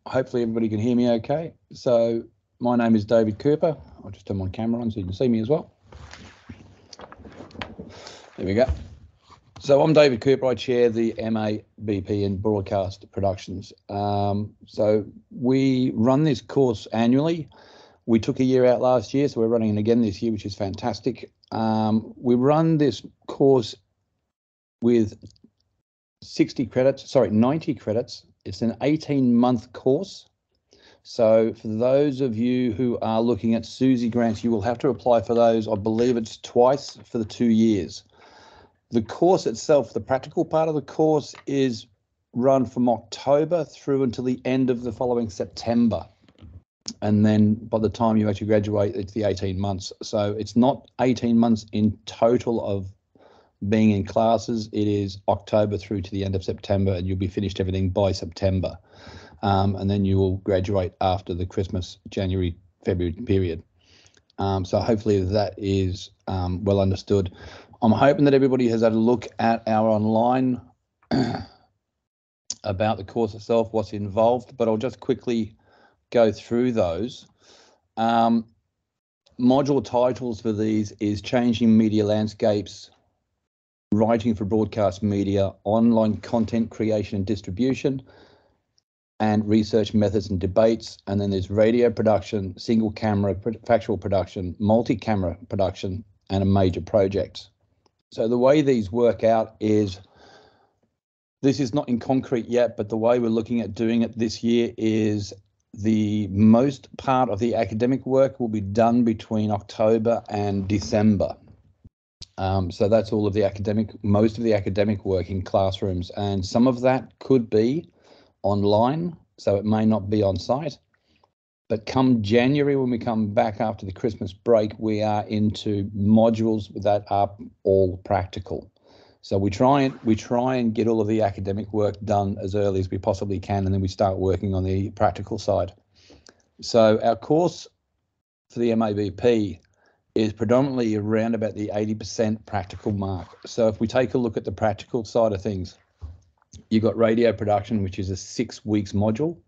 Hopefully everybody can hear me okay. So my name is David Cooper. I'll just turn my camera on so you can see me as well. There we go. So I'm David Cooper. I chair the MABP in Broadcast Productions. So we run this course annually. We took a year out last year, so we're running it again this year, which is fantastic. We run this course with 90 credits. It's an 18-month course. So for those of you who are looking at SUSI grants, you will have to apply for those. I believe it's twice for the 2 years. The course itself, the practical part of the course, is run from October through until the end of the following September. And then by the time you actually graduate, it's the 18 months. So it's not 18 months in total of being in classes. It is October through to the end of September, and you'll be finished everything by September. And then you will graduate after the Christmas, January, February period. So hopefully that is well understood. I'm hoping that everybody has had a look at our online about the course itself, what's involved, but I'll just quickly go through those. Module titles for these is Changing Media Landscapes, Writing for Broadcast Media, Online Content Creation and Distribution, and Research Methods and Debates. And then there's Radio Production, Single Camera, Factual Production, Multi-Camera Production, and a Major Project. So the way these work out is, this is not in concrete yet, but the way we're looking at doing it this year is the most part of the academic work will be done between October and December. So that's all of the most of the academic work in classrooms, and some of that could be online, so it may not be on site. But come January, when we come back after the Christmas break, we are into modules that are all practical. So we try and get all of the academic work done as early as we possibly can, and then we start working on the practical side. So our course for the MABP is predominantly around about the 80% practical mark. So if we take a look at the practical side of things, you've got radio production, which is a 6 weeks module,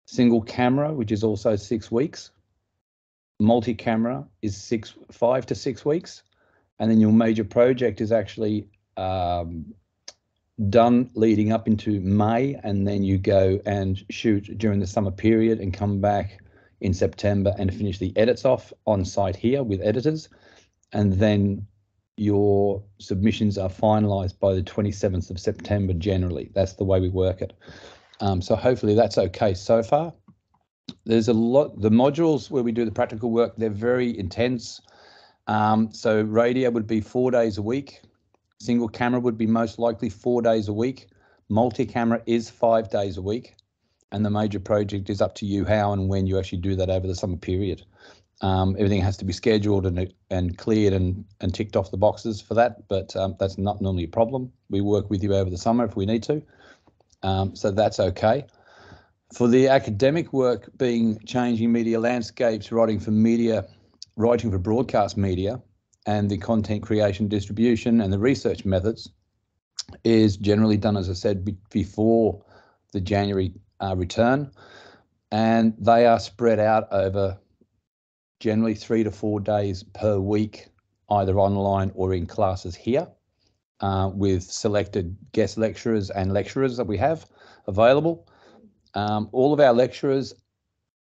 single camera, which is also 6 weeks, multi-camera is 5 to 6 weeks, and then your major project is actually done leading up into May, and then you go and shoot during the summer period and come back in September and finish the edits off on site here with editors, and then your submissions are finalised by the 27th of September generally. That's the way we work it. So hopefully that's okay so far. There's a lot, the modules where we do the practical work, they're very intense. So radio would be 4 days a week. Single camera would be most likely 4 days a week. Multi-camera is 5 days a week. And the major project is up to you how and when you actually do that over the summer period. Everything has to be scheduled and cleared and ticked off the boxes for that, but that's not normally a problem. We work with you over the summer if we need to. So that's okay. For the academic work being Changing Media Landscapes, writing for broadcast media, and the content creation, distribution, and the research methods is generally done, as I said, before the January return, and they are spread out over generally 3 to 4 days per week, either online or in classes here, with selected guest lecturers and lecturers that we have available. All of our lecturers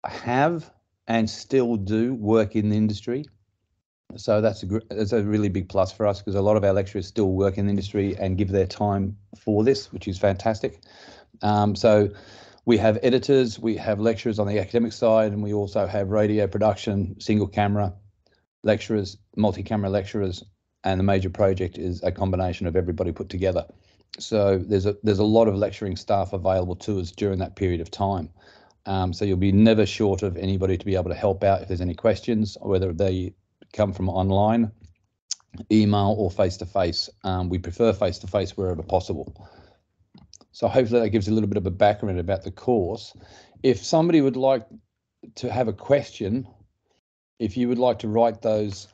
have and still do work in the industry. So that's a really big plus for us, because a lot of our lecturers still work in the industry and give their time for this, which is fantastic. So we have editors, we have lecturers on the academic side, and we also have radio production, single camera lecturers, multi-camera lecturers, and the major project is a combination of everybody put together. So there's a lot of lecturing staff available to us during that period of time. So you'll be never short of anybody to be able to help out if there's any questions, whether they come from online, email, or face-to-face. We prefer face-to-face wherever possible. So hopefully that gives a little bit of a background about the course. If somebody would like to have a question, if you would like to write those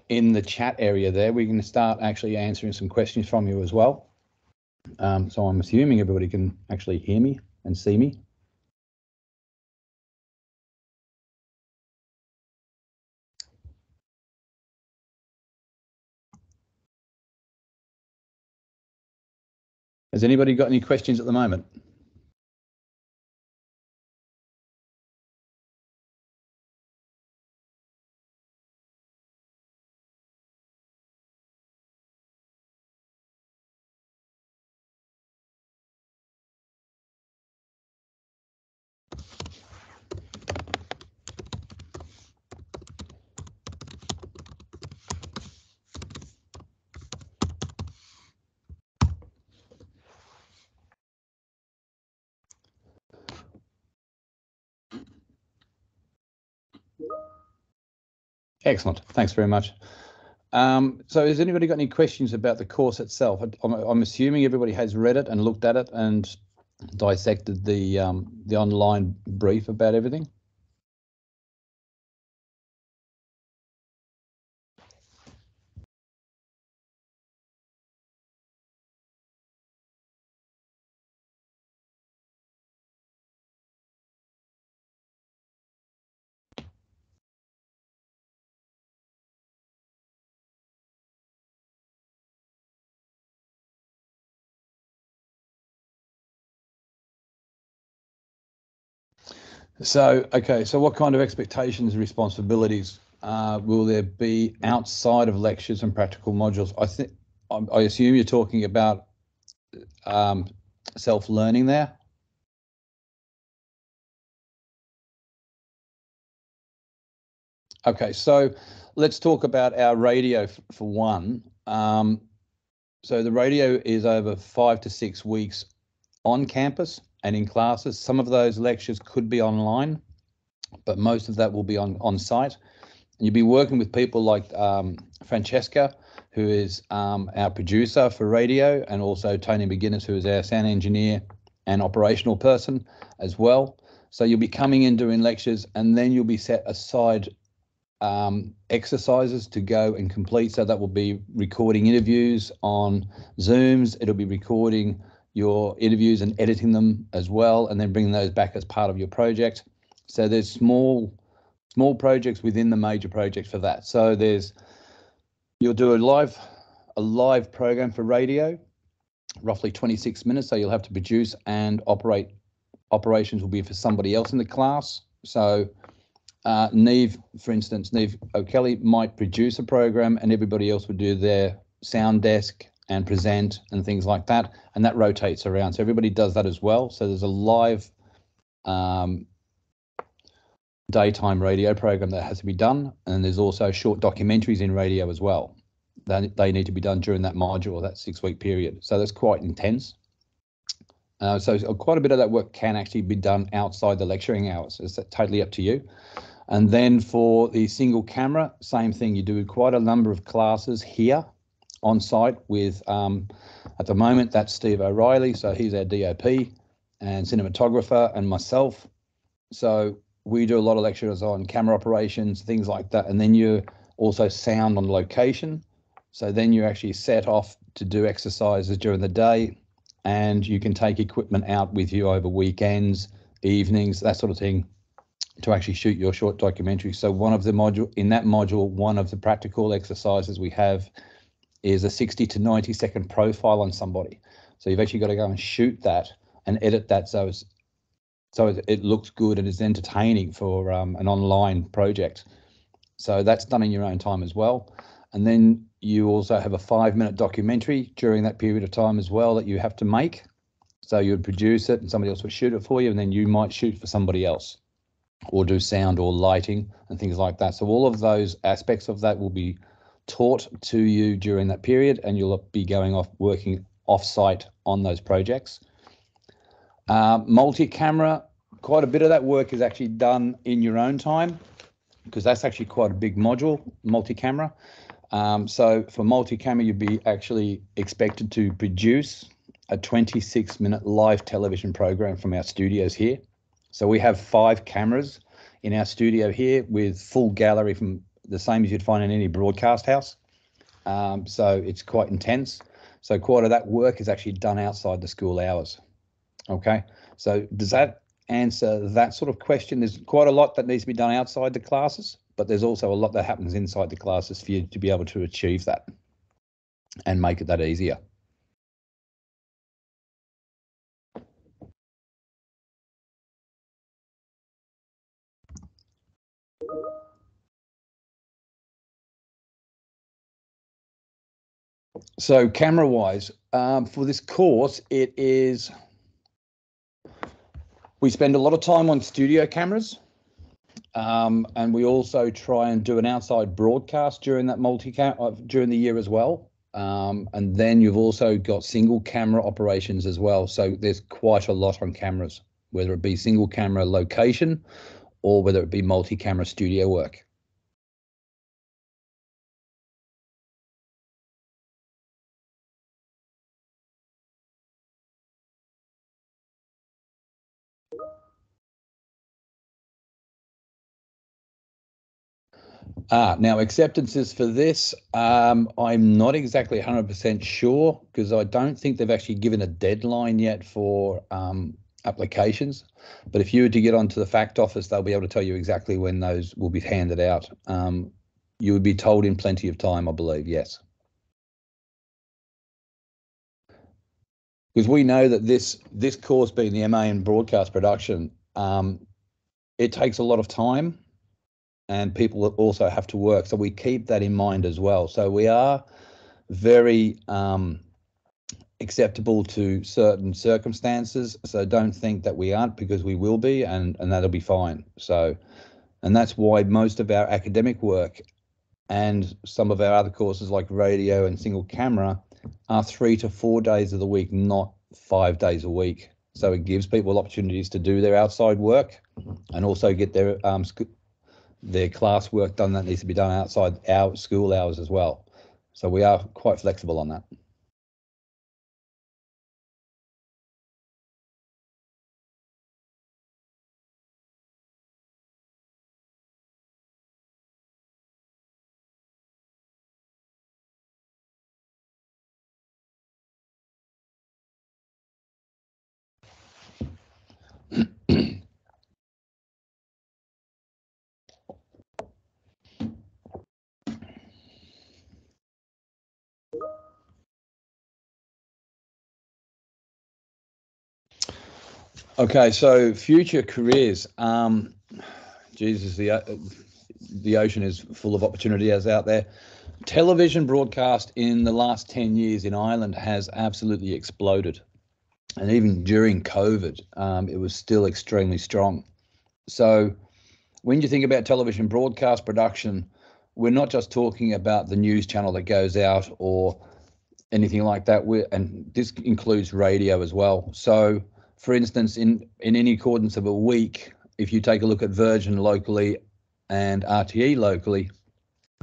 in the chat area there, we can start actually answering some questions from you as well. So I'm assuming everybody can actually hear me and see me. Has anybody got any questions at the moment? Excellent. Thanks very much. So has anybody got any questions about the course itself? I'm assuming everybody has read it and looked at it and dissected the online brief about everything. So, okay, so what kind of expectations and responsibilities will there be outside of lectures and practical modules? I assume you're talking about self-learning there. Okay, so let's talk about our radio for one. So the radio is over 5 to 6 weeks on campus and in classes. Some of those lectures could be online, but most of that will be on site. And you'll be working with people like Francesca, who is our producer for radio, and also Tony McGuinness, who is our sound engineer and operational person as well. So you'll be coming in doing lectures, and then you'll be set aside exercises to go and complete. So that will be recording interviews on Zooms. It'll be recording your interviews and editing them as well, and then bringing those back as part of your project. So there's small projects within the major projects for that. So you'll do a live program for radio, roughly 26 minutes. So you'll have to produce and operations will be for somebody else in the class. So Neve, for instance, Neve O'Kelly might produce a program and everybody else would do their sound desk and present and things like that. And that rotates around. So everybody does that as well. So there's a live daytime radio program that has to be done. And there's also short documentaries in radio as well. They need to be done during that module, that 6-week period. So that's quite intense. So quite a bit of that work can actually be done outside the lecturing hours. It's totally up to you. And then for the single camera, same thing. You do quite a number of classes here on site with, at the moment, that's Steve O'Reilly. So he's our DOP and cinematographer, and myself. So we do a lot of lectures on camera operations, things like that. And then you also sound on location. So then you actually set off to do exercises during the day, and you can take equipment out with you over weekends, evenings, that sort of thing, to actually shoot your short documentary. So one of the one of the practical exercises we have is a 60 to 90 second profile on somebody. So you've actually got to go and shoot that and edit that so it looks good and is entertaining for an online project. So that's done in your own time as well. And then you also have a 5-minute documentary during that period of time as well that you have to make. So you would produce it and somebody else would shoot it for you, and then you might shoot for somebody else or do sound or lighting and things like that. So all of those aspects of that will be taught to you during that period, and you'll be working off-site on those projects. Multi-camera, quite a bit of that work is actually done in your own time, because that's actually quite a big module, multi-camera. So for multi-camera, you'd be actually expected to produce a 26-minute live television program from our studios here. So we have 5 cameras in our studio here with full gallery, from the same as you'd find in any broadcast house. So it's quite intense. So quite of that work is actually done outside the school hours. Okay, So does that answer that sort of question? There's quite a lot that needs to be done outside the classes, but there's also a lot that happens inside the classes for you to be able to achieve that and make it that easier. So camera wise, for this course, we spend a lot of time on studio cameras, and we also try and do an outside broadcast during that during the year as well. And then you've also got single camera operations as well. So there's quite a lot on cameras, whether it be single camera location or whether it be multi-camera studio work. Now acceptances for this, I'm not exactly 100% sure because I don't think they've actually given a deadline yet for applications. But if you were to get onto the fact office, they'll be able to tell you exactly when those will be handed out. You would be told in plenty of time, I believe, yes. Because we know that this course being the MA in broadcast production, it takes a lot of time and people also have to work. So we keep that in mind as well. So we are very acceptable to certain circumstances. So don't think that we aren't, because we will be, and that'll be fine. So, and that's why most of our academic work and some of our other courses like radio and single camera are 3 to 4 days of the week, not 5 days a week. So it gives people opportunities to do their outside work and also get their class work done that needs to be done outside our school hours as well. So we are quite flexible on that. Okay, so future careers. Jesus, the ocean is full of opportunity out there. Television broadcast in the last 10 years in Ireland has absolutely exploded. And even during COVID, it was still extremely strong. So when you think about television broadcast production, we're not just talking about the news channel that goes out or anything like that. And this includes radio as well. So for instance, in any accordance of a week, if you take a look at Virgin locally and RTE locally,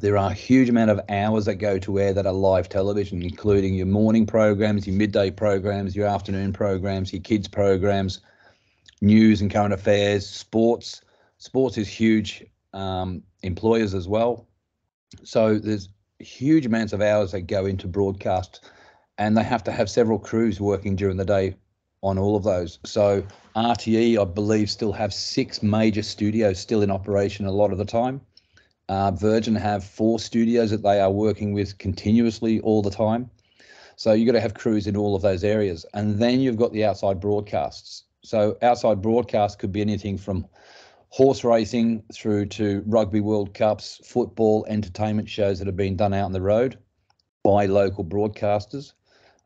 there are a huge amount of hours that go to air that are live television, including your morning programs, your midday programs, your afternoon programs, your kids programs, news and current affairs, sports. Sports is huge, employers as well. So there's huge amounts of hours that go into broadcast, and they have to have several crews working during the day on all of those. So RTE, I believe, still have 6 major studios still in operation a lot of the time. Virgin have 4 studios that they are working with continuously all the time. So you've got to have crews in all of those areas. And then you've got the outside broadcasts. So outside broadcast could be anything from horse racing through to rugby World Cups, football, entertainment shows that have been done out on the road by local broadcasters.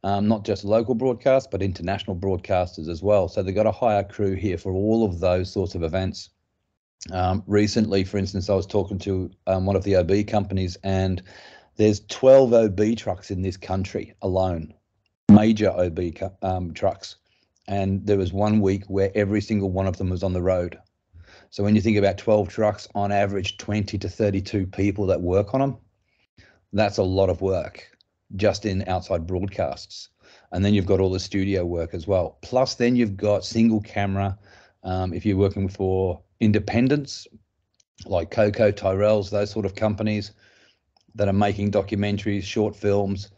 Not just local broadcasts, but international broadcasters as well. So they've got a hire crew here for all of those sorts of events. Recently, for instance, I was talking to one of the OB companies, and there's 12 OB trucks in this country alone, major OB trucks. And there was one week where every single one of them was on the road. So when you think about 12 trucks, on average, 20 to 32 people that work on them, that's a lot of work just in outside broadcasts. And then you've got all the studio work as well. Plus then you've got single camera. If you're working for independents like Coco, Tyrrell's, those sort of companies that are making documentaries, short films,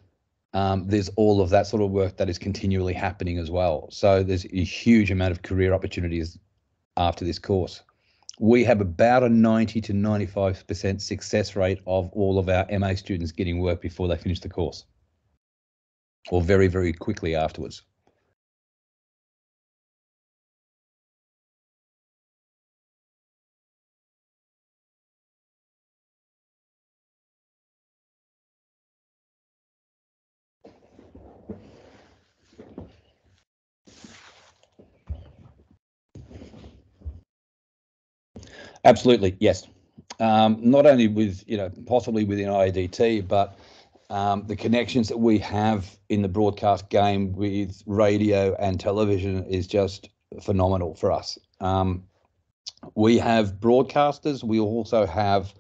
there's all of that sort of work that is continually happening as well. So there's a huge amount of career opportunities after this course. We have about a 90 to 95% success rate of all of our MA students getting work before they finish the course, or very, very quickly afterwards. Absolutely, yes. Not only with, possibly within IDT, but the connections that we have in the broadcast game with radio and television is just phenomenal for us. We have broadcasters. We also have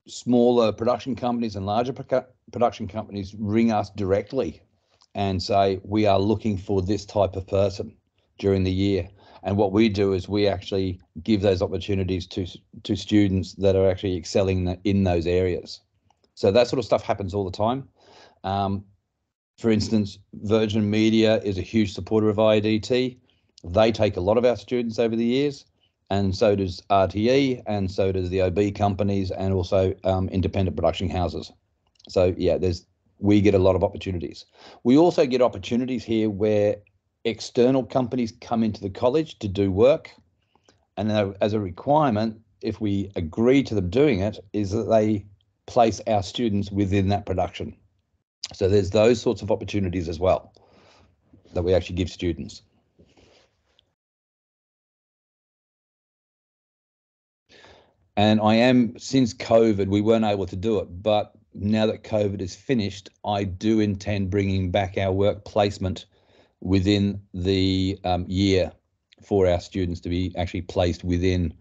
smaller production companies and larger production companies ring us directly and say, we are looking for this type of person during the year. And what we do is we actually give those opportunities to students that are actually excelling in those areas. So that sort of stuff happens all the time. For instance, Virgin Media is a huge supporter of IDT. They take a lot of our students over the years, and so does RTE, and so does the OB companies, and also independent production houses. So yeah, we get a lot of opportunities. We also get opportunities here where external companies come into the college to do work, and as a requirement, if we agree to them doing it, is that they place our students within that production. So there's those sorts of opportunities as well that we actually give students. And since COVID, we weren't able to do it, but now that COVID is finished, I do intend bringing back our work placement within the year for our students to be actually placed within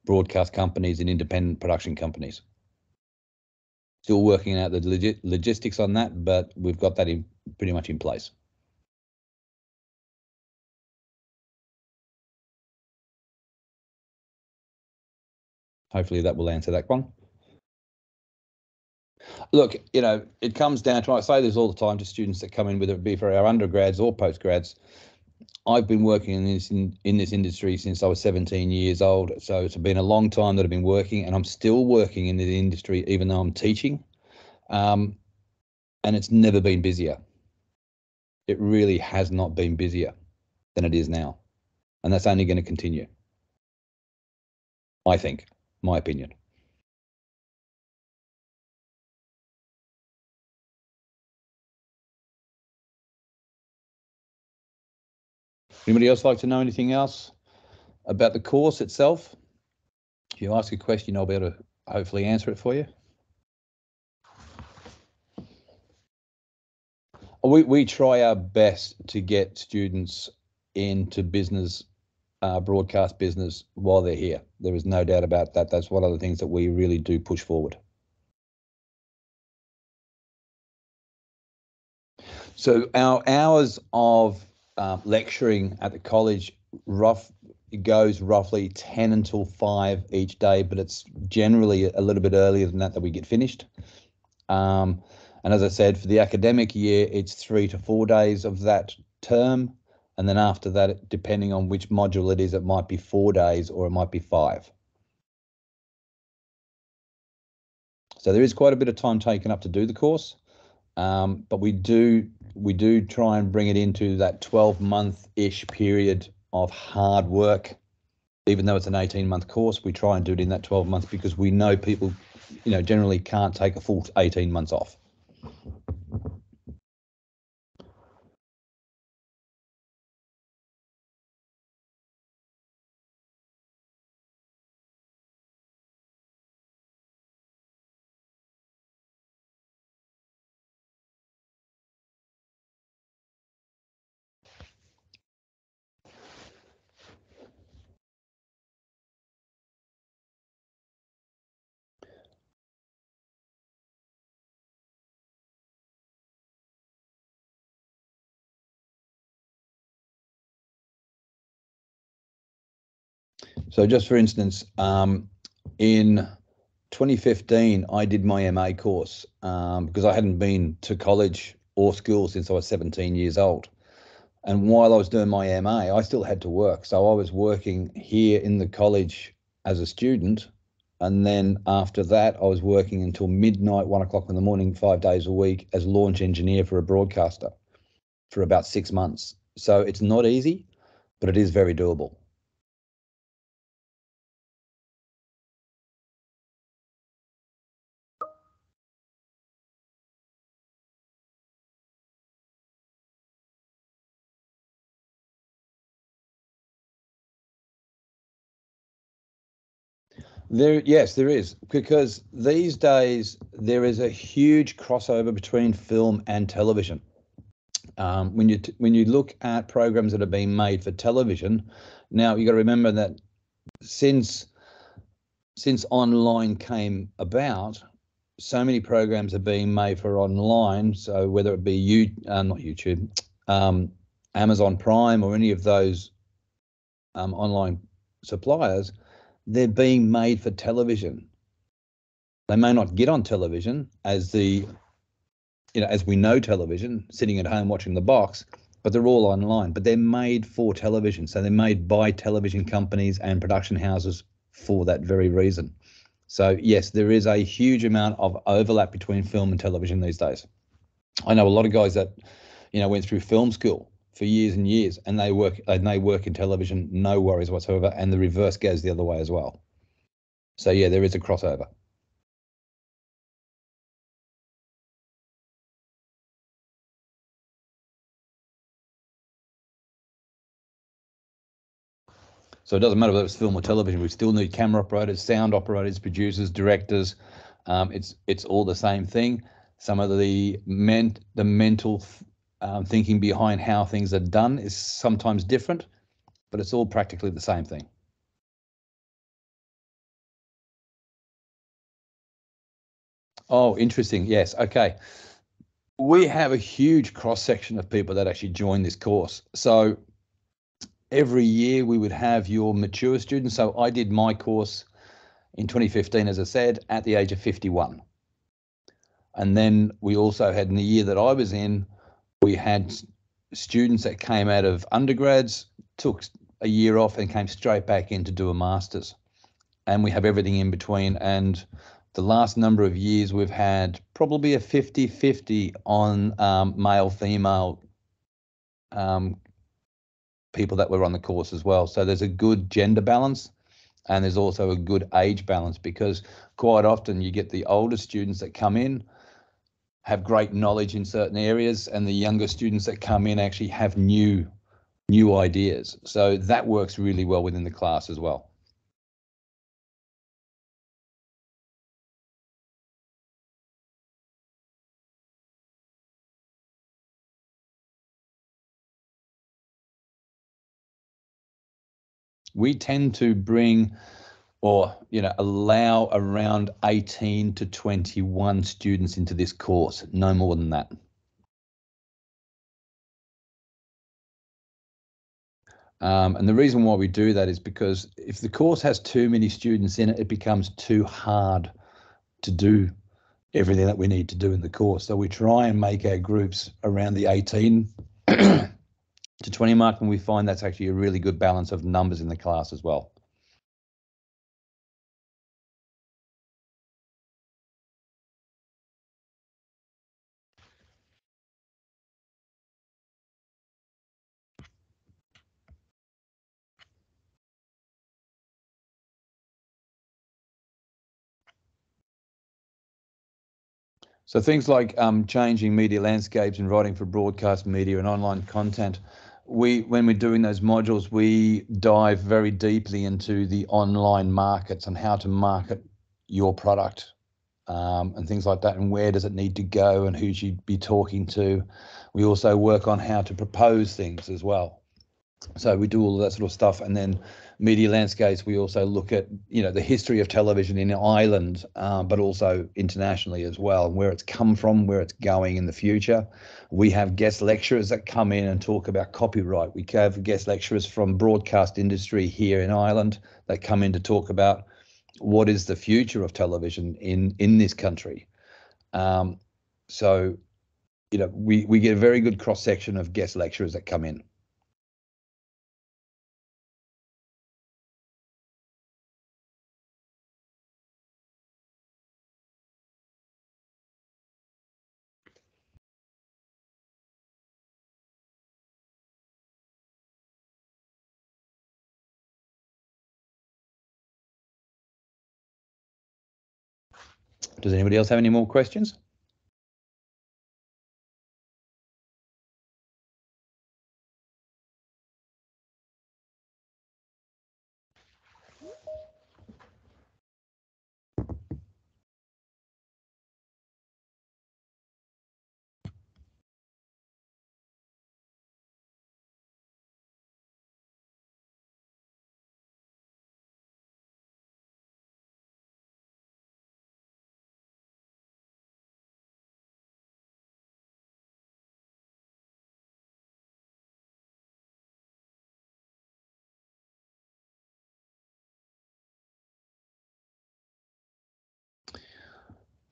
broadcast companies and independent production companies. Still working out the logistics on that, but we've got that pretty much in place. Hopefully that will answer that one. Look, it comes down to, I say this all the time to students that come in, whether it be for our undergrads or postgrads. I've been working in this industry since I was 17 years old. So it's been a long time that I've been working, and I'm still working in the industry, even though I'm teaching. And it's never been busier. It really has not been busier than it is now. And that's only going to continue, I think, my opinion. Anybody else like to know anything else about the course itself? If you ask a question, I'll be able to hopefully answer it for you. We try our best to get students into business, broadcast business, while they're here. There is no doubt about that. That's one of the things that we really do push forward. So our hours of lecturing at the college goes roughly 10 until 5 each day, but it's generally a little bit earlier than that we get finished. And as I said, for the academic year, it's 3 to 4 days of that term. And then after that, depending on which module it is, it might be 4 days or it might be 5. So there is quite a bit of time taken up to do the course. But we do try and bring it into that 12-month-ish period of hard work. Even though it's an 18-month course, we try and do it in that 12 months because we know people, generally can't take a full 18 months off. So just for instance, in 2015, I did my MA course because I hadn't been to college or school since I was 17 years old. And while I was doing my MA, I still had to work. So I was working here in the college as a student. And then after that, I was working until midnight, 1 o'clock in the morning, 5 days a week as launch engineer for a broadcaster for about 6 months. So it's not easy, but it is very doable. Yes, there is, because these days there is a huge crossover between film and television. When you look at programs that are being made for television, now you got to remember that since online came about, so many programs are being made for online. So whether it be not YouTube, Amazon Prime, or any of those online suppliers, they're being made for television. They may not get on television as we know television, sitting at home watching the box, but they're all online. But they're made for television, so they're made by television companies and production houses for that very reason. So yes, there is a huge amount of overlap between film and television these days. I know a lot of guys that went through film school for years and years, and they work in television, no worries whatsoever, and the reverse goes the other way as well. So yeah, there is a crossover. So it doesn't matter whether it's film or television. We still need camera operators, sound operators, producers, directors. It's all the same thing. Some of the mental thinking behind how things are done is sometimes different, but it's all practically the same thing. Oh, interesting. Yes. Okay. We have a huge cross section of people that actually join this course. So every year we would have your mature students. So I did my course in 2015, as I said, at the age of 51. And then we also had, in the year that I was in, we had students that came out of undergrads, took a year off and came straight back in to do a master's. And we have everything in between. And the last number of years, we've had probably a 50-50 on male, female people that were on the course as well. So there's a good gender balance, and there's also a good age balance, because quite often you get the older students that come in, have great knowledge in certain areas, and the younger students that come in actually have new ideas. So that works really well within the class as well. We tend to bring, or allow, around 18 to 21 students into this course, no more than that. And the reason why we do that is because if the course has too many students in it, it becomes too hard to do everything that we need to do in the course. So we try and make our groups around the 18 to 20 mark, and we find that's actually a really good balance of numbers in the class as well. So things like changing media landscapes and writing for broadcast media and online content, when we're doing those modules, we dive very deeply into the online markets and how to market your product and things like that, and where does it need to go and who should you be talking to. We also work on how to propose things as well. So we do all of that sort of stuff. And then media landscapes, we also look at the history of television in Ireland, but also internationally as well, and where it's come from, where it's going in the future. We have guest lecturers that come in and talk about copyright. We have guest lecturers from broadcast industry here in Ireland that come in to talk about what is the future of television in this country. So, we get a very good cross section of guest lecturers that come in. Does anybody else have any more questions?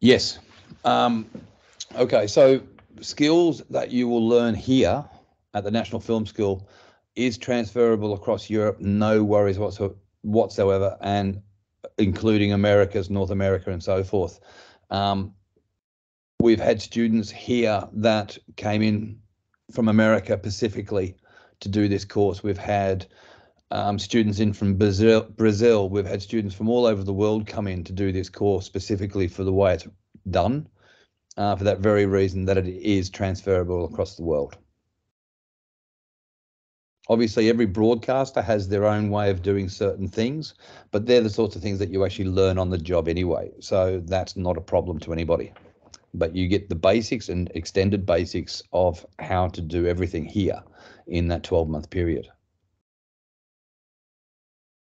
Yes. Okay, so skills that you will learn here at the National Film School is transferable across Europe, no worries whatsoever, and including Americas, North America, and so forth. We've had students here that came in from America specifically to do this course. We've had students in from Brazil. We've had students from all over the world come in to do this course specifically for the way it's done, for that very reason that it is transferable across the world. Obviously, every broadcaster has their own way of doing certain things, but they're the sorts of things that you actually learn on the job anyway. So that's not a problem to anybody. But you get the basics and extended basics of how to do everything here in that 12-month period.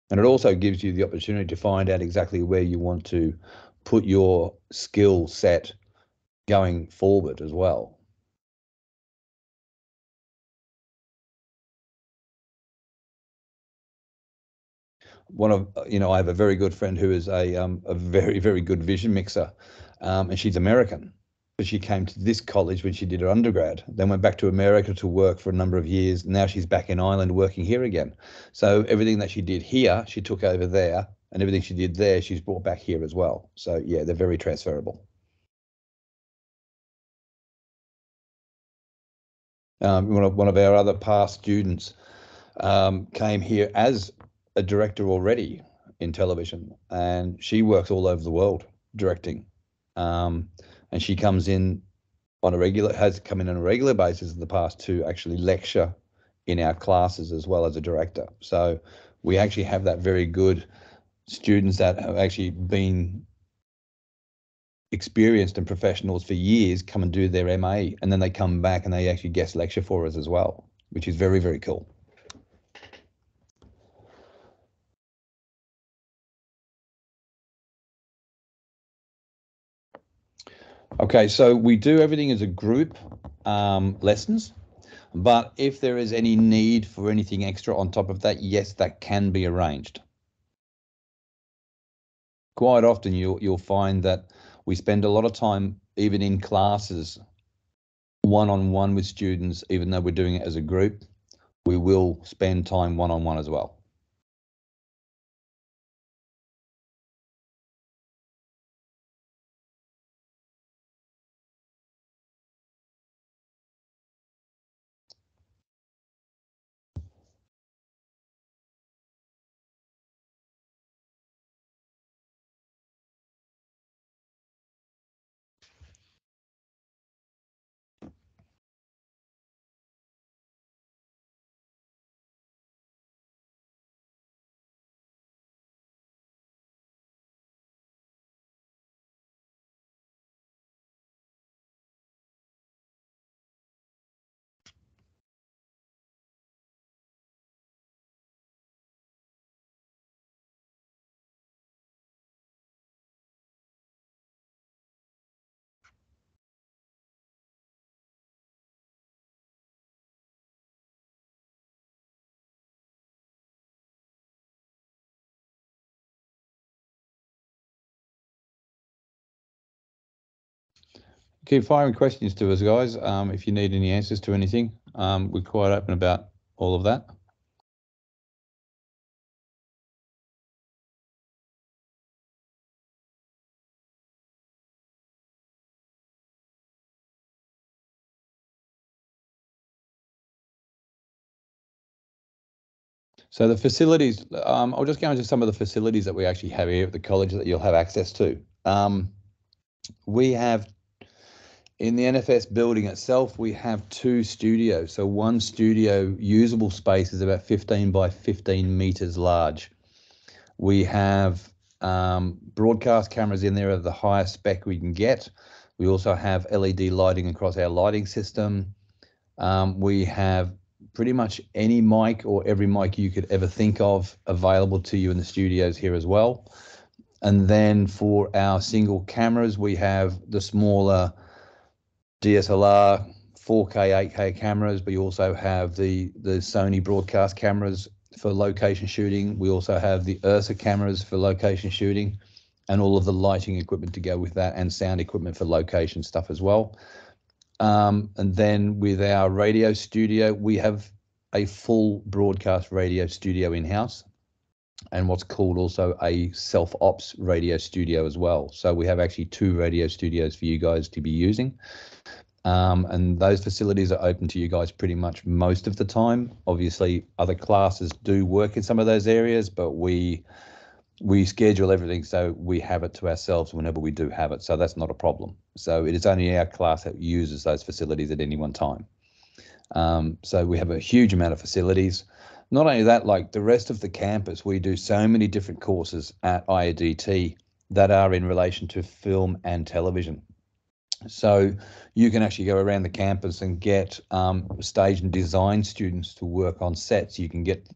And it also gives you the opportunity to find out exactly where you want to put your skill set going forward as well. I have a very good friend who is a very, very good vision mixer, and she's American. But she came to this college when she did her undergrad, then went back to America to work for a number of years. Now she's back in Ireland working here again. So everything that she did here, she took over there, and everything she did there, she's brought back here as well. So yeah, they're very transferable. One of our other past students came here as a director already in television, and she works all over the world directing. And she comes in has come in on a regular basis in the past to actually lecture in our classes as well as a director. So we actually have that very good students that have actually been experienced and professionals for years come and do their MA, and then they come back and they actually guest lecture for us as well, which is very, very cool. Okay, so we do everything as a group lessons, but if there is any need for anything extra on top of that, yes, that can be arranged. Quite often you'll find that we spend a lot of time, even in classes, one-on-one with students, even though we're doing it as a group, we will spend time one-on-one as well. Keep firing questions to us, guys. If you need any answers to anything, we're quite open about all of that. So the facilities, I'll just go into some of the facilities that we actually have here at the college that you'll have access to. We have, in the NFS building itself, we have 2 studios. So one studio usable space is about 15 by 15 meters large. We have broadcast cameras in there of the highest spec we can get. We also have LED lighting across our lighting system. We have pretty much any mic or every mic you could ever think of available to you in the studios here as well. And then for our single cameras, we have the smaller DSLR 4K, 8K cameras, but you also have the Sony broadcast cameras for location shooting. We also have the Ursa cameras for location shooting and all of the lighting equipment to go with that and sound equipment for location stuff as well. And then with our radio studio, we have a full broadcast radio studio in-house and what's called also a self-ops radio studio as well. So we have actually 2 radio studios for you guys to be using. And those facilities are open to you guys pretty much most of the time. Obviously, other classes do work in some of those areas, but we schedule everything so we have it to ourselves whenever we do have it. So that's not a problem. So it is only our class that uses those facilities at any one time. So we have a huge amount of facilities. Not only that, like the rest of the campus, we do so many different courses at IADT that are in relation to film and television. So you can actually go around the campus and get stage and design students to work on sets. You can get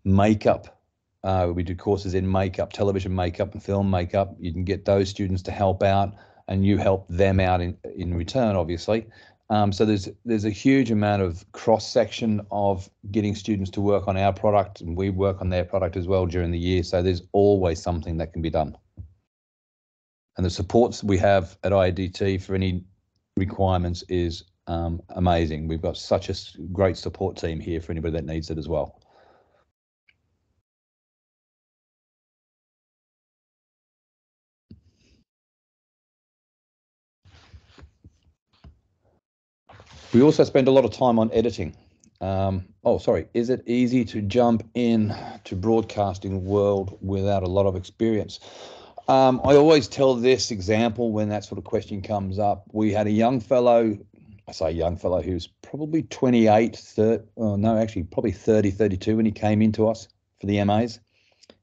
makeup. We do courses in makeup, television makeup and film makeup. You can get those students to help out and you help them out in return, obviously. So there's a huge amount of cross-section of getting students to work on our product, and we work on their product as well during the year. So there's always something that can be done. And the supports we have at IADT for any requirements is amazing. We've got such a great support team here for anybody that needs it as well. We also spend a lot of time on editing. Is it easy to jump in to broadcasting world without a lot of experience? I always tell this example when that sort of question comes up. We had a young fellow, I say young fellow, who was probably 28, probably 30, 32 when he came into us for the MAs.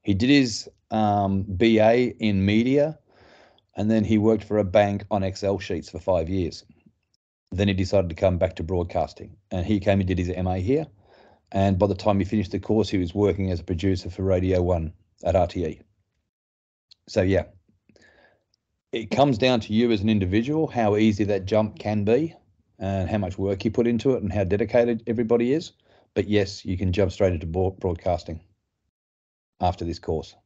He did his BA in media, and then he worked for a bank on Excel sheets for 5 years. Then he decided to come back to broadcasting, and he came and did his MA here. And by the time he finished the course, he was working as a producer for Radio 1 at RTE. So yeah, it comes down to you as an individual, how easy that jump can be and how much work you put into it and how dedicated everybody is. But yes, you can jump straight into broadcasting after this course.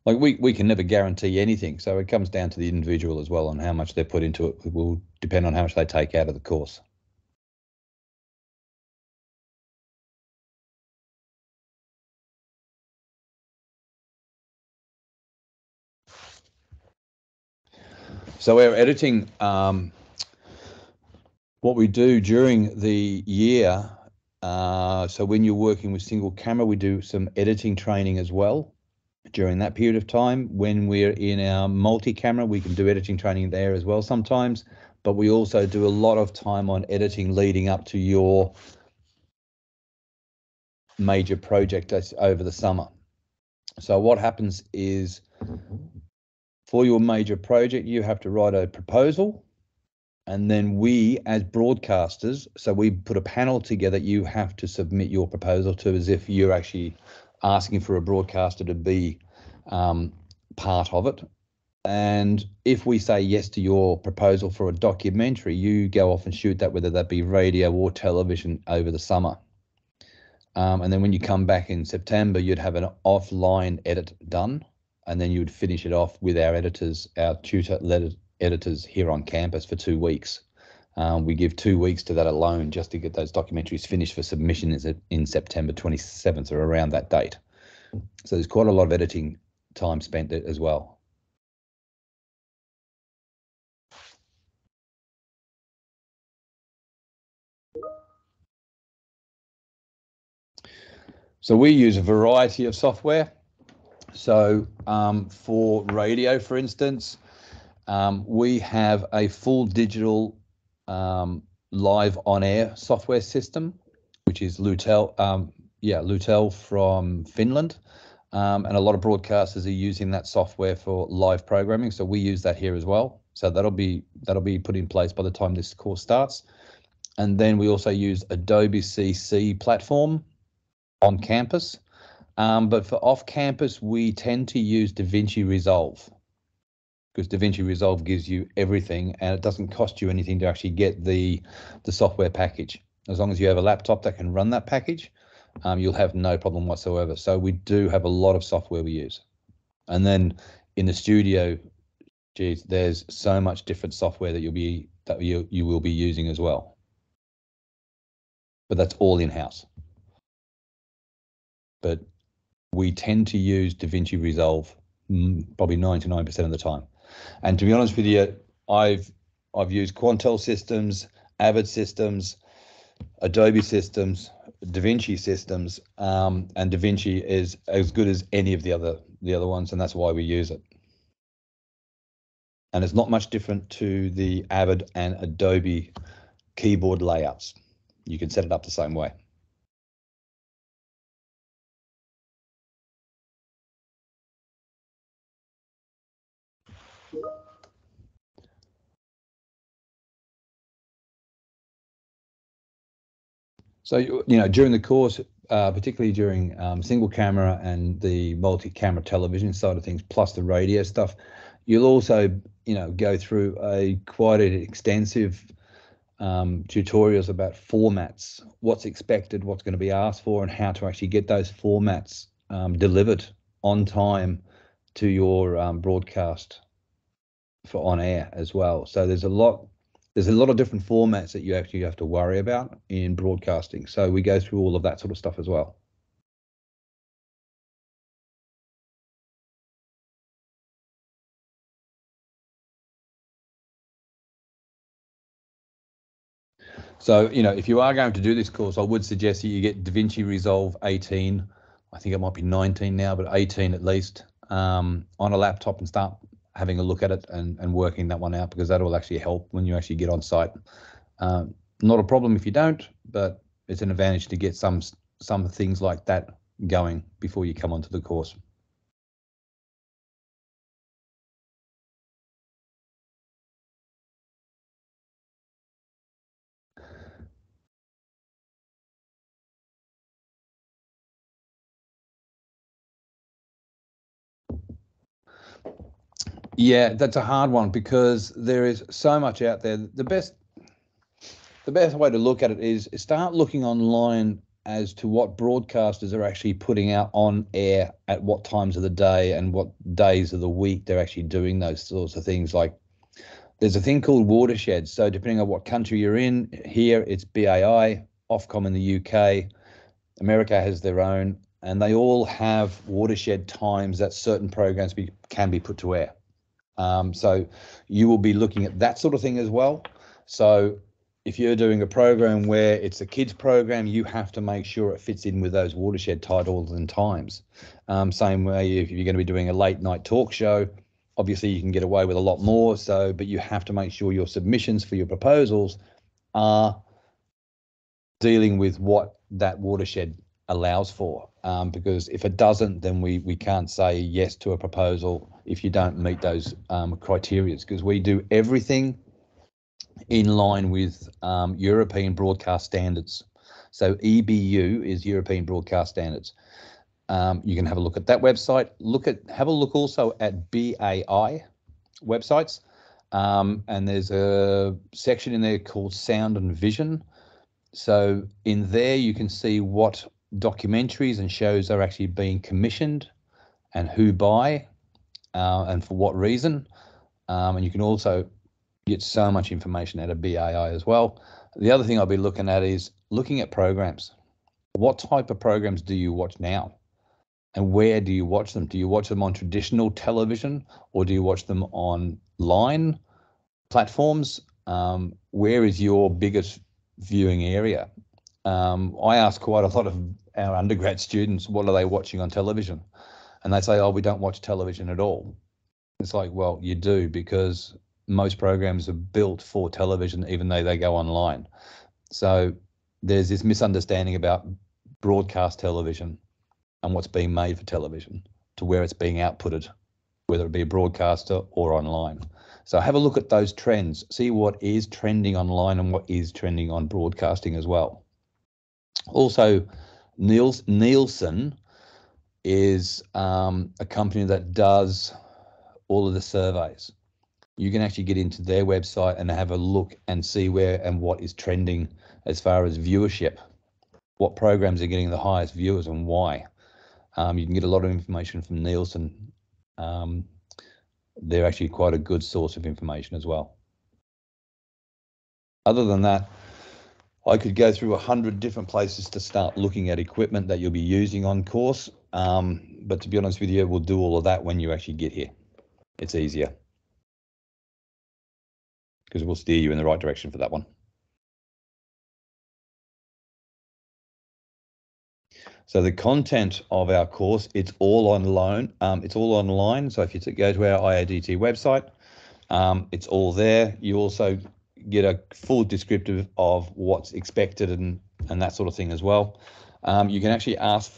Like we can never guarantee anything. So it comes down to the individual as well, and how much they put into it. It will depend on how much they take out of the course. So our editing, what we do during the year, so when you're working with single camera, we do some editing training as well during that period of time. When we're in our multi-camera, we can do editing training there as well sometimes, but we also do a lot of time on editing leading up to your major project over the summer. So what happens is, for your major project, you have to write a proposal, and then we as broadcasters, so we put a panel together, you have to submit your proposal to as if you're actually asking for a broadcaster to be part of it. And if we say yes to your proposal for a documentary, you go off and shoot that, whether that be radio or television, over the summer. And then when you come back in September, you'd have an offline edit done, and then you would finish it off with our editors, our tutor-led editors here on campus for 2 weeks. We give 2 weeks to that alone just to get those documentaries finished for submission in September 27th or around that date. So there's quite a lot of editing time spent as well. So we use a variety of software. So for radio, for instance, we have a full digital live on-air software system, which is Lutel, Lutel from Finland. And a lot of broadcasters are using that software for live programming. So we use that here as well. So that'll be put in place by the time this course starts. And then we also use Adobe CC platform on campus. But for off campus, we tend to use DaVinci Resolve, because DaVinci Resolve gives you everything and it doesn't cost you anything to actually get the software package. As long as you have a laptop that can run that package, you'll have no problem whatsoever. So we do have a lot of software we use. And then in the studio, geez, there's so much different software that you will be using as well. But that's all in-house. But we tend to use DaVinci Resolve probably 99% of the time. And to be honest with you, I've used Quantel systems, Avid systems, Adobe systems, DaVinci systems, and DaVinci is as good as any of the other ones, and that's why we use it. And it's not much different to the Avid and Adobe keyboard layouts. You can set it up the same way. So, during the course, particularly during single camera and the multi-camera television side of things, plus the radio stuff, you'll also, go through quite an extensive tutorials about formats, what's expected, what's going to be asked for, and how to actually get those formats delivered on time to your broadcast for on air as well. So there's a lot of different formats that you actually have to worry about in broadcasting. So we go through all of that sort of stuff as well. So, if you are going to do this course, I would suggest that you get DaVinci Resolve 18. I think it might be 19 now, but 18 at least, on a laptop, and start having a look at it and working that one out, because that will actually help when you actually get on site. Not a problem if you don't, but it's an advantage to get some things like that going before you come onto the course. Yeah, that's a hard one, because there is so much out there. The best way to look at it is start looking online as to what broadcasters are actually putting out on air at what times of the day and what days of the week they're actually doing those sorts of things. Like, there's a thing called watersheds. So depending on what country you're in, here it's BAI, Ofcom in the UK, America has their own, and they all have watershed times that certain programs can be put to air. So you will be looking at that sort of thing as well. So if you're doing a program where it's a kids program, you have to make sure it fits in with those watershed titles and times. Same way if you're going to be doing a late night talk show, obviously you can get away with a lot more. But you have to make sure your submissions for your proposals are dealing with what that watershed allows for, because if it doesn't, then we can't say yes to a proposal if you don't meet those criteria, because we do everything in line with European broadcast standards. So EBU is European Broadcast Standards. You can have a look at that website. Have a look also at BAI, websites. And there's a section in there called Sound and Vision. So in there you can see what documentaries and shows are actually being commissioned and who by and for what reason. And you can also get so much information out of BAI as well. The other thing I'll be looking at is looking at programs. What type of programs do you watch now? And where do you watch them? Do you watch them on traditional television or do you watch them online platforms? Where is your biggest viewing area? I ask quite a lot of our undergrad students, what are they watching on television? And they say, oh, we don't watch television at all. It's like, well, you do, because most programs are built for television, even though they go online. So there's this misunderstanding about broadcast television and what's being made for television to where it's being outputted, whether it be a broadcaster or online. So have a look at those trends, see what is trending online and what is trending on broadcasting as well. Also, Nielsen is a company that does all of the surveys. You can actually get into their website and have a look and see where and what is trending as far as viewership, what programs are getting the highest viewers and why. You can get a lot of information from Nielsen. They're actually quite a good source of information as well. Other than that, I could go through 100 different places to start looking at equipment that you'll be using on course. But to be honest with you, we'll do all of that when you actually get here. It's easier because we'll steer you in the right direction for that one. So the content of our course, it's all online. So if you go to our IADT website, it's all there. You also get a full descriptive of what's expected and that sort of thing as well. You can actually ask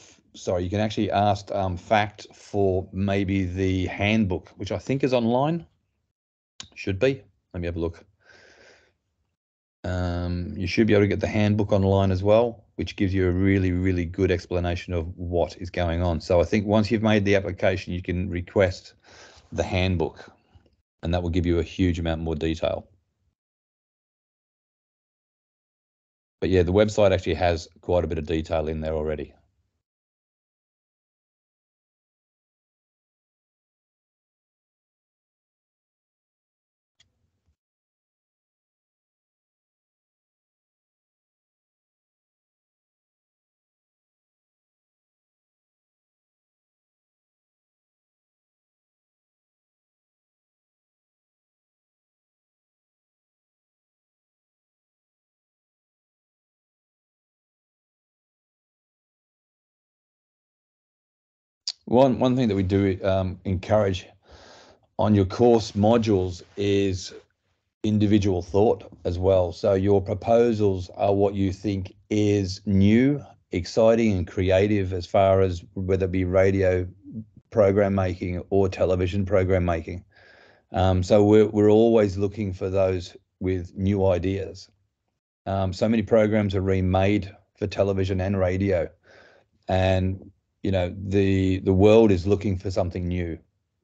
FACT for maybe the handbook, which I think is online. Should be. Let me have a look. You should be able to get the handbook online as well, which gives you a really, really good explanation of what is going on. So I think once you've made the application, you can request the handbook, and that will give you a huge amount more detail. But yeah, the website actually has quite a bit of detail in there already. One thing that we do encourage on your course modules is individual thought as well. So your proposals are what you think is new, exciting and creative as far as whether it be radio program making or television program making. So we're always looking for those with new ideas. So many programs are remade for television and radio, and you know the world is looking for something new.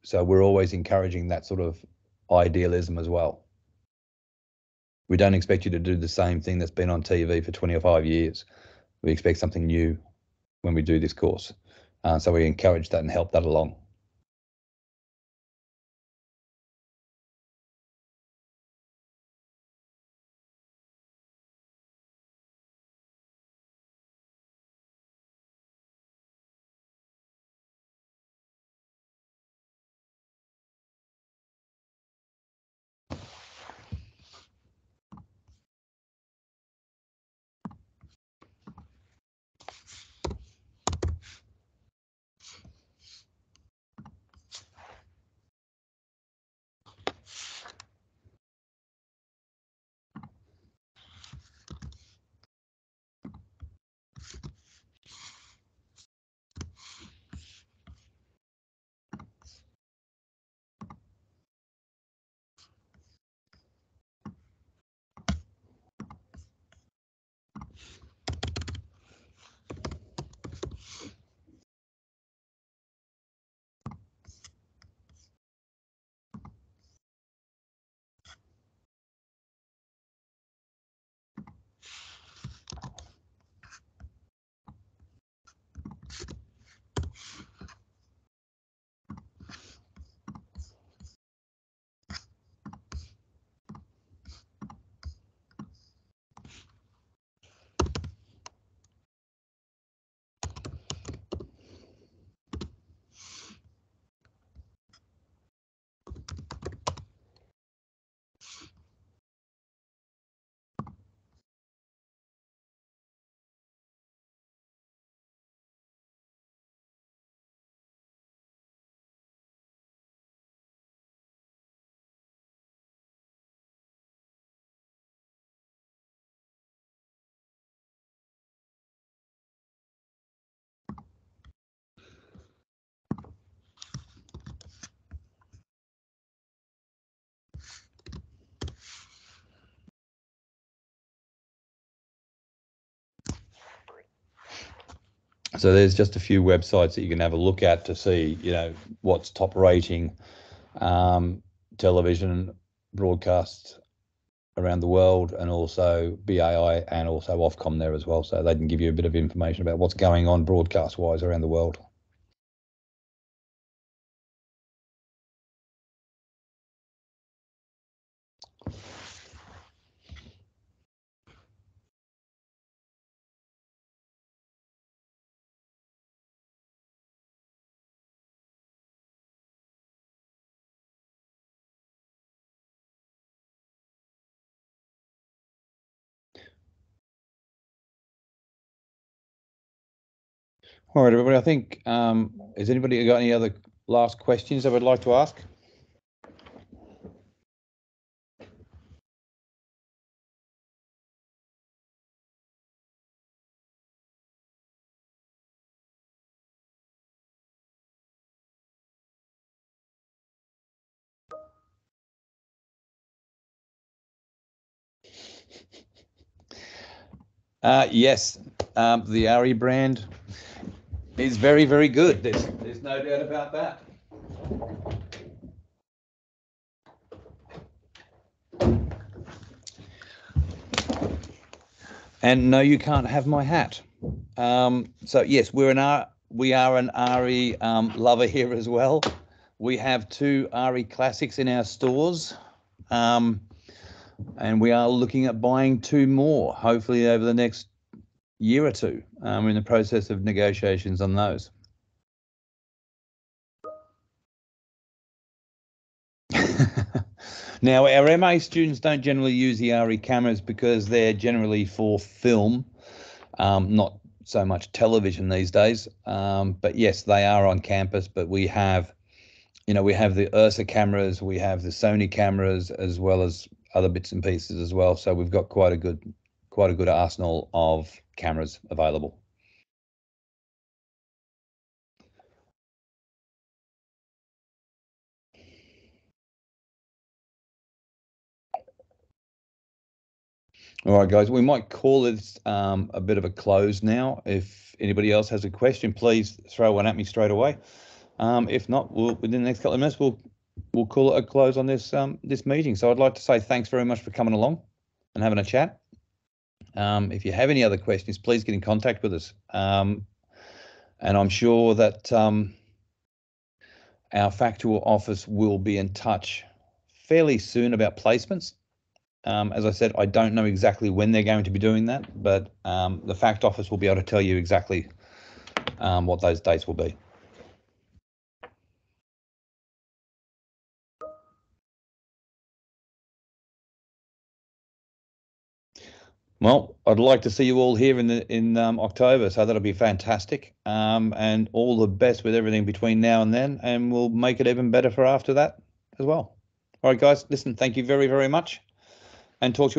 So we're always encouraging that sort of idealism as well. We don't expect you to do the same thing that's been on TV for 25 years. We expect something new when we do this course. So we encourage that and help that along. So there's just a few websites that you can have a look at to see, what's top rating television broadcasts around the world, and also BAI and also Ofcom there as well. So they can give you a bit of information about what's going on broadcast-wise around the world. All right, everybody. I think, has anybody got any other last questions they would like to ask? Yes, the ARI brand is very, very good. There's no doubt about that. And no, you can't have my hat. So yes, we are an ARI lover here as well. We have 2 ARI classics in our stores, and we are looking at buying 2 more, hopefully over the next year or 2. We're in the process of negotiations on those. Now, our MA students don't generally use the ARI cameras because they're generally for film, not so much television these days. But yes, they are on campus, but we have the Ursa cameras, we have the Sony cameras, as well as other bits and pieces as well. So we've got quite a good arsenal of cameras available. All right, guys, we might call this a bit of a close now. If anybody else has a question, please throw one at me straight away. If not, within the next couple of minutes, we'll call it a close on this meeting. So I'd like to say thanks very much for coming along and having a chat. If you have any other questions, please get in contact with us. And I'm sure that our factual office will be in touch fairly soon about placements. As I said, I don't know exactly when they're going to be doing that, but the fact office will be able to tell you exactly what those dates will be. Well, I'd like to see you all here in October, so that'll be fantastic. And all the best with everything between now and then, and we'll make it even better for after that as well. All right, guys, listen, thank you very, very much, and talk to you.